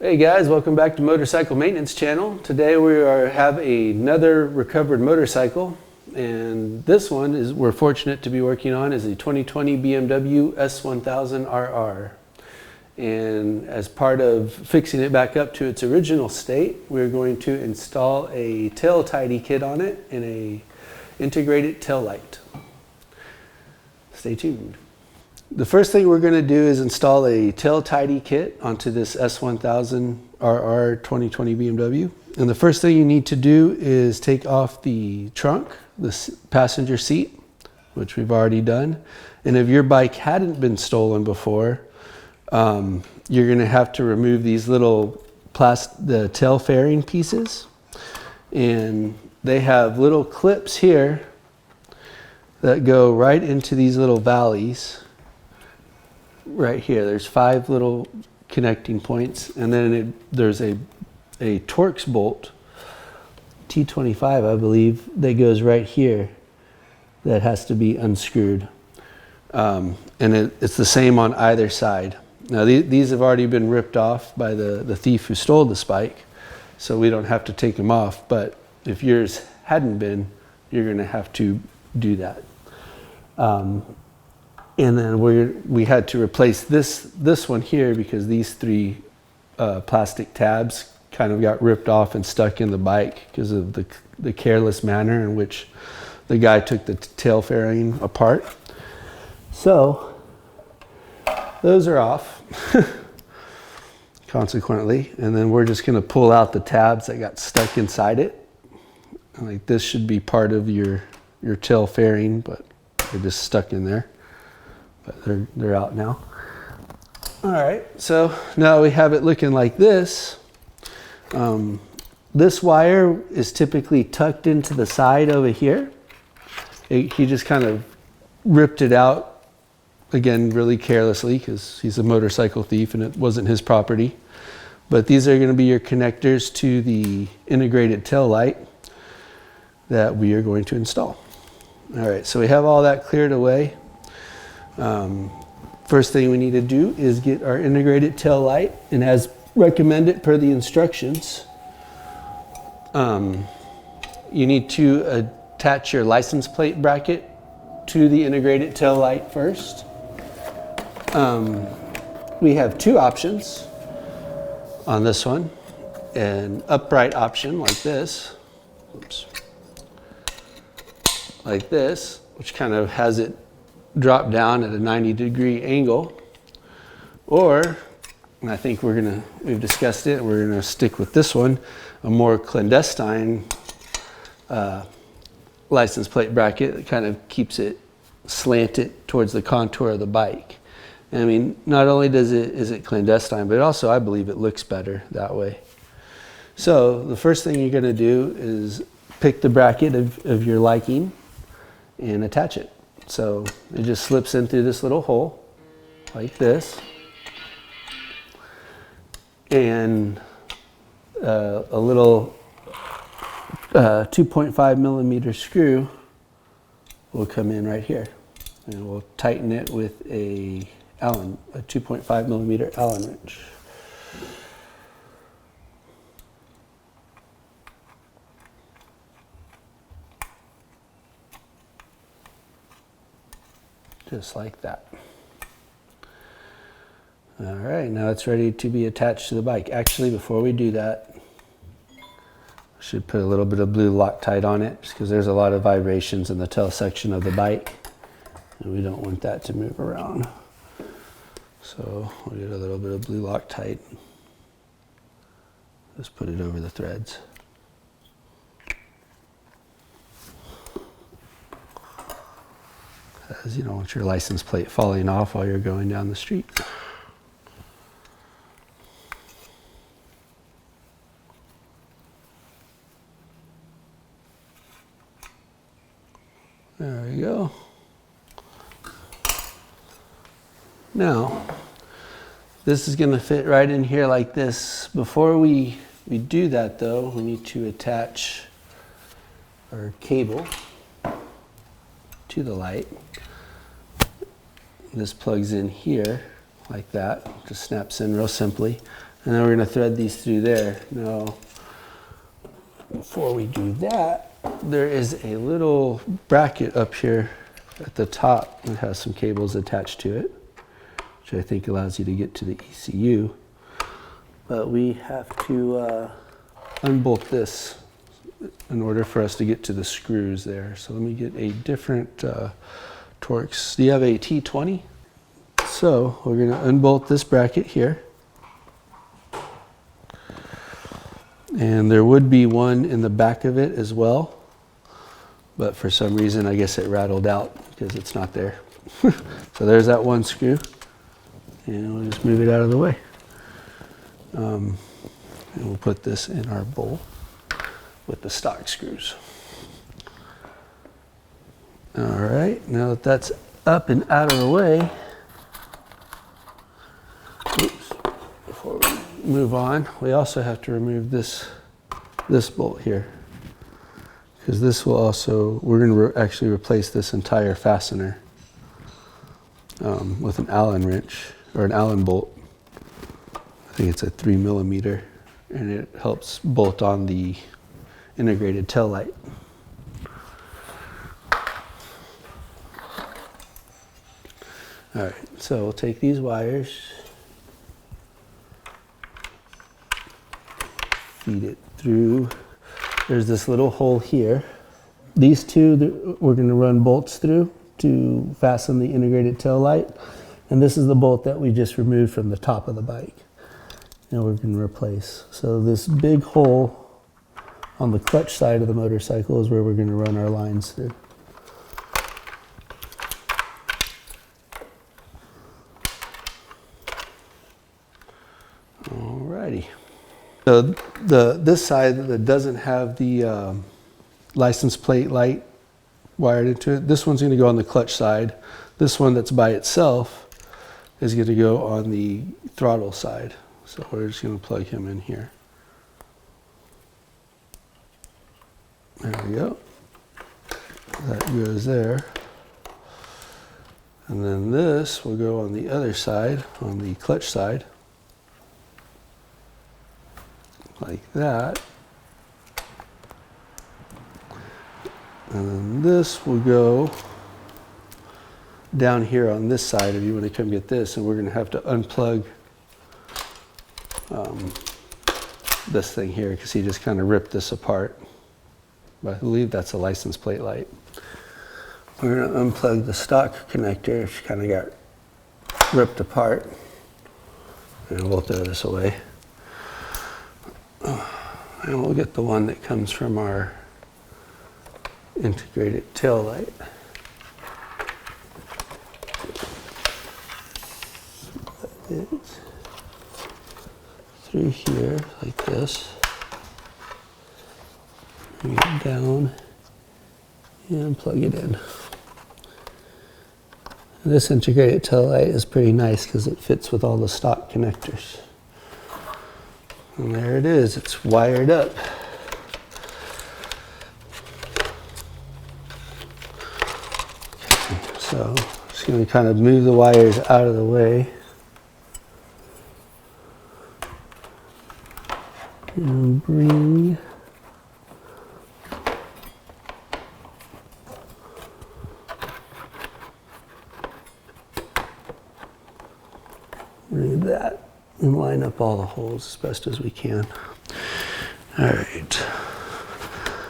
Hey guys, welcome back to Motorcycle Maintenance Channel. Today have another recovered motorcycle, and this one we're fortunate to be working on is a 2020 BMW S1000RR. And as part of fixing it back up to its original state, we're going to install a tail tidy kit on it and a integrated tail light. Stay tuned. The first thing we're going to do is install a tail tidy kit onto this S1000RR 2020 BMW. And the first thing you need to do is take off the trunk, the passenger seat, which we've already done. And if your bike hadn't been stolen before, you're going to have to remove these little the tail fairing pieces. And they have little clips here that go right into these little valleys. Right here, there's 5 little connecting points, and then there's a Torx bolt, T25 I believe, that goes right here that has to be unscrewed. And it's the same on either side. Now these have already been ripped off by the thief who stole this bike, so we don't have to take them off, but if yours hadn't been, you're going to have to do that. And then we had to replace this one here because these 3 plastic tabs kind of got ripped off and stuck in the bike because of the careless manner in which the guy took the tail fairing apart. So those are off, consequently. And then we're just going to pull out the tabs that got stuck inside it. Like this should be part of your tail fairing, but they're just stuck in there. But they're out now. All right, so now we have it looking like this. This wire is typically tucked into the side over here. He just kind of ripped it out, again, really carelessly because he's a motorcycle thief and it wasn't his property. But these are going to be your connectors to the integrated tail light that we are going to install. All right, so we have all that cleared away. First thing we need to do is get our integrated tail light, and as recommended per the instructions, you need to attach your license plate bracket to the integrated tail light first. We have 2 options on this one. An upright option like this, oops, like this, which kind of has it drop down at a 90-degree angle, or, and I think we've discussed it, we're gonna stick with this one, a more clandestine license plate bracket that kind of keeps it slanted towards the contour of the bike. And I mean, not only is it clandestine, but also I believe it looks better that way. So the first thing you're gonna do is pick the bracket of your liking and attach it. So it just slips in through this little hole like this, and a little 2.5 millimeter screw will come in right here, and we'll tighten it with a 2.5 millimeter Allen wrench. Just like that. All right, now it's ready to be attached to the bike. Actually, before we do that, I should put a little bit of blue Loctite on it, just because there's a lot of vibrations in the tail section of the bike, and we don't want that to move around. So we'll get a little bit of blue Loctite. Just put it over the threads. Because you don't want your license plate falling off while you're going down the street. There we go. Now, this is going to fit right in here like this. Before we do that though, we need to attach our cable to the light. This plugs in here like that, just snaps in real simply. And then we're going to thread these through there. Now, before we do that, there is a little bracket up here at the top that has some cables attached to it, which I think allows you to get to the ECU. But we have to unbolt this in order for us to get to the screws there. So let me get a different Torx. Do you have a T20? So we're going to unbolt this bracket here. And there would be one in the back of it as well. But for some reason, I guess it rattled out because it's not there. So there's that one screw. And we'll just move it out of the way. And we'll put this in our bowl with the stock screws. All right, now that that's up and out of the way, oops, before we move on, we also have to remove this bolt here, because this will also, we're going to actually replace this entire fastener with an Allen wrench or an Allen bolt. I think it's a 3mm, and it helps bolt on the integrated tail light. All right, so we'll take these wires, feed it through. There's this little hole here. These two we're going to run bolts through to fasten the integrated tail light. And this is the bolt that we just removed from the top of the bike. And we're going to replace. So this big hole on the clutch side of the motorcycle is where we're going to run our lines through. Alrighty. So this side that doesn't have the license plate light wired into it, this one's going to go on the clutch side. This one that's by itself is going to go on the throttle side. So we're just going to plug him in here. There we go. That goes there. And then this will go on the other side, on the clutch side. Like that. And then this will go down here on this side if you want to come get this, and we're going to have to unplug this thing here because he just kind of ripped this apart. But I believe that's a license plate light. We're going to unplug the stock connector, which kind of got ripped apart. And we'll throw this away. And we'll get the one that comes from our integrated tail light. That is through here like this. Bring it down and plug it in. And this integrated tail light is pretty nice because it fits with all the stock connectors. And there it is, it's wired up. Okay, so just going to kind of move the wires out of the way. And bring that and line up all the holes as best as we can. All right,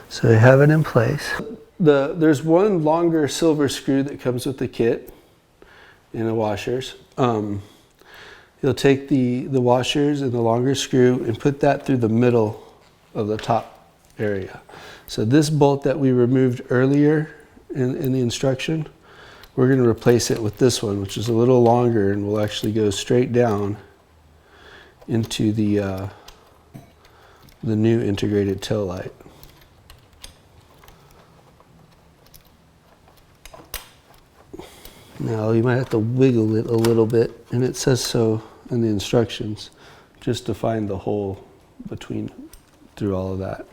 so I have it in place. There's one longer silver screw that comes with the kit in the washers. You'll take the washers and the longer screw and put that through the middle of the top area. So this bolt that we removed earlier in the instruction, we're going to replace it with this one, which is a little longer and will actually go straight down into the new integrated tail light. Now you might have to wiggle it a little bit, and it says so in the instructions, just to find the hole through all of that.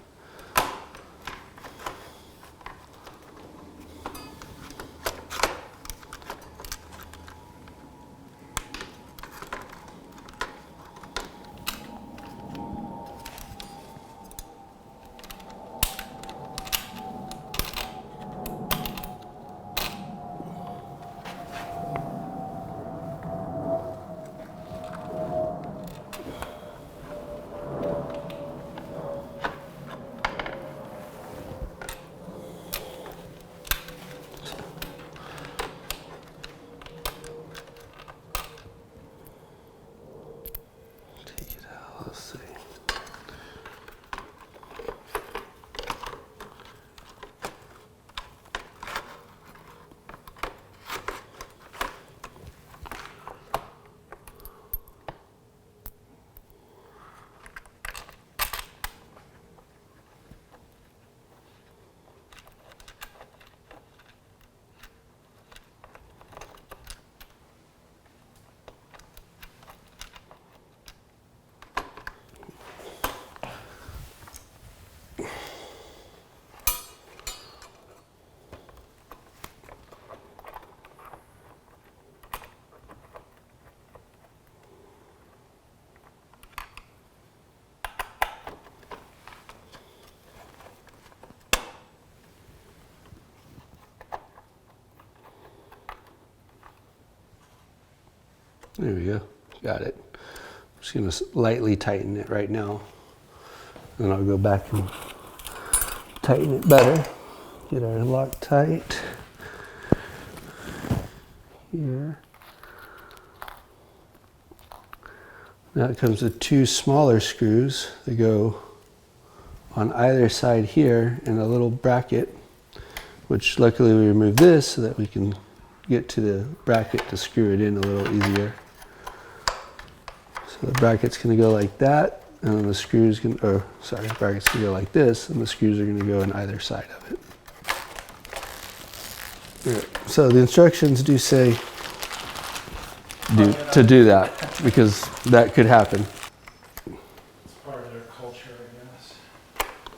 There we go. Got it. I'm just going to lightly tighten it right now. Then I'll go back and tighten it better. Get our Loctite here. Now it comes with two smaller screws that go on either side here and a little bracket, which luckily we removed this so that we can get to the bracket to screw it in a little easier. So the bracket's going to go like that, and then the screws can, or sorry, the bracket's going to go like this, and the screws are going to go on either side of it. Right. So the instructions do say to do that, because that could happen. It's part of their culture,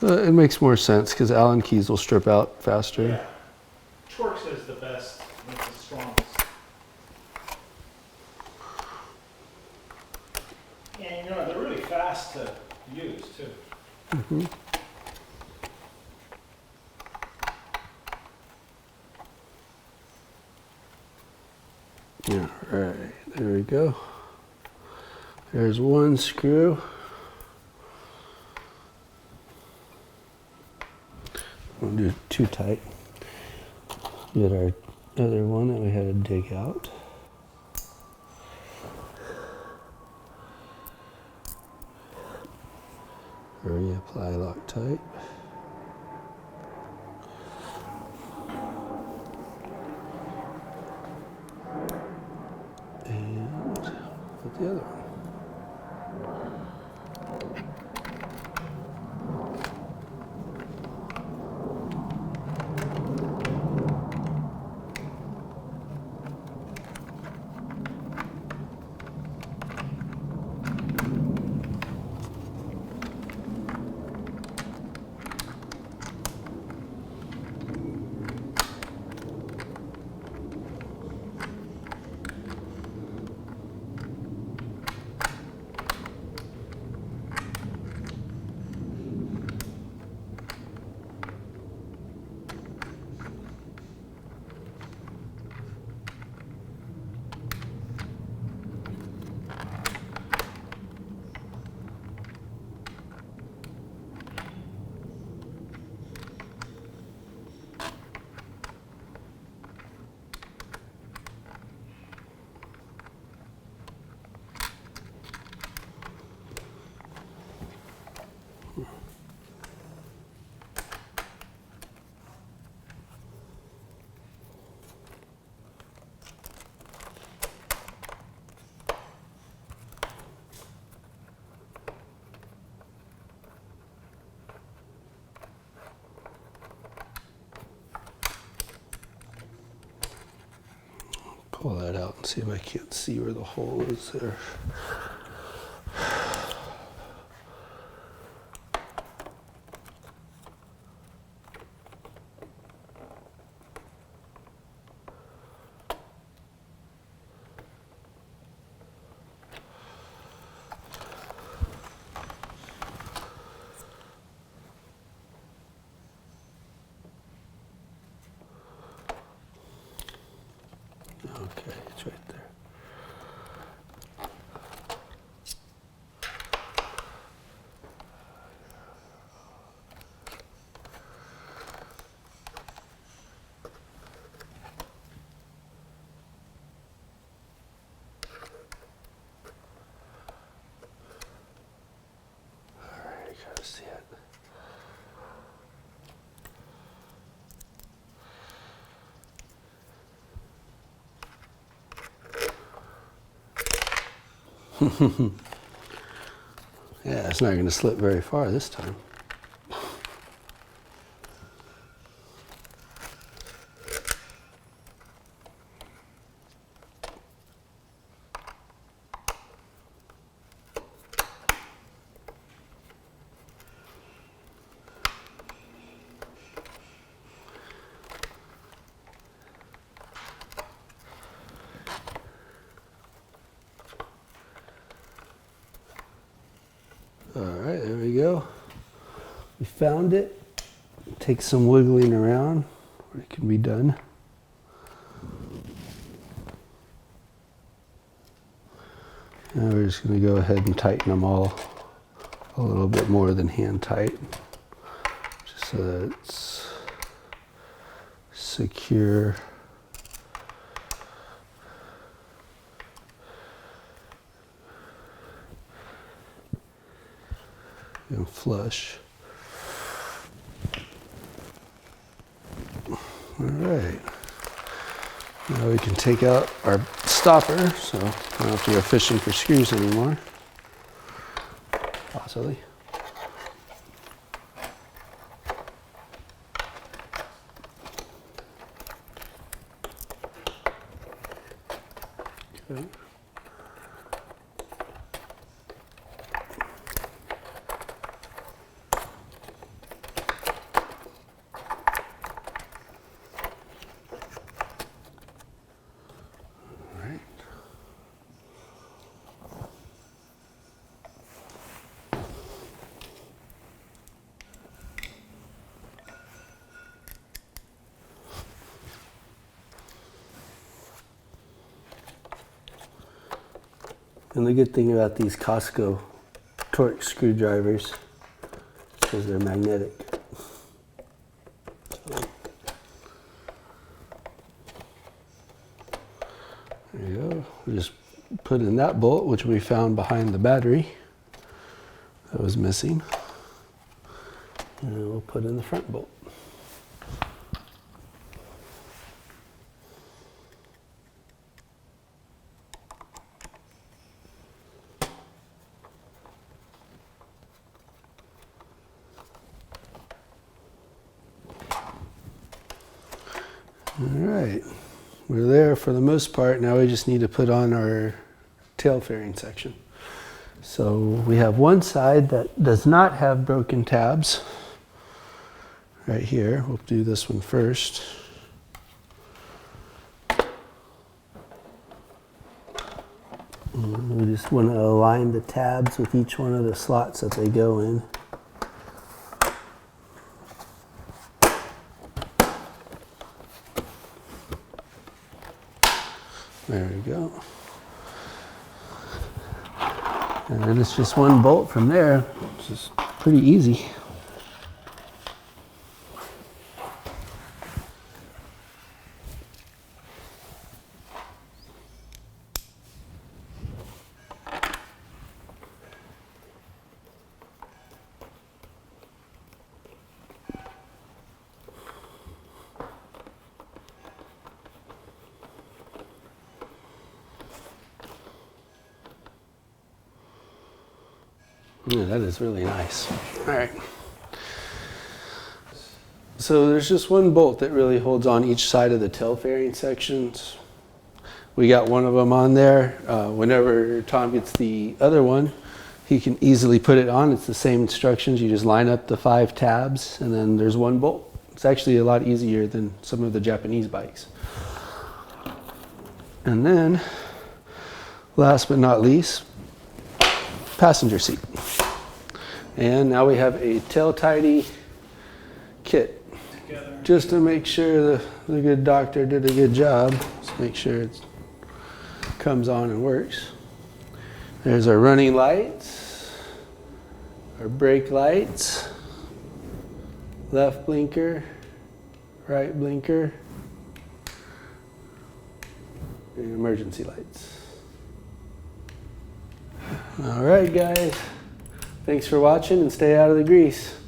I guess. It makes more sense because Allen keys will strip out faster. Yeah. Torx is the best, it's the strongest. And you know, they're really fast to use too. Mm-hmm. All right, there we go. There's one screw. We'll do it too tight. Get our other one that we had to dig out. Reapply Loctite. And put the other one. Pull that out and see if I can't see where the hole is there. Okay, it's right there. All right, gotta see it. Yeah, it's not going to slip very far this time. All right, there we go. We found it. Take some wiggling around where it can be done. Now we're just going to go ahead and tighten them all a little bit more than hand tight, just so that it's secure. And flush. All right. Now we can take out our stopper, so we don't have to go fishing for screws anymore. Possibly. Okay. And the good thing about these Costco torque screwdrivers is they're magnetic. So, there you go. We just put in that bolt, which we found behind the battery that was missing. And we'll put in the front bolt. All right, we're there for the most part. Now we just need to put on our tail fairing section. So we have one side that does not have broken tabs. Right here, we'll do this one first. And we just want to align the tabs with each one of the slots that they go in. There we go. And then it's just one bolt from there, which is pretty easy. Yeah, that is really nice. All right. So there's just one bolt that really holds on each side of the tail fairing sections. We got one of them on there. Whenever Tom gets the other one, he can easily put it on. It's the same instructions. You just line up the 5 tabs and then there's one bolt. It's actually a lot easier than some of the Japanese bikes. And then, last but not least, passenger seat. And now we have a tail tidy kit. Together. Just to make sure the good doctor did a good job. Just make sure it comes on and works. There's our running lights, our brake lights, left blinker, right blinker, and emergency lights. All right, guys. Thanks for watching and stay out of the grease.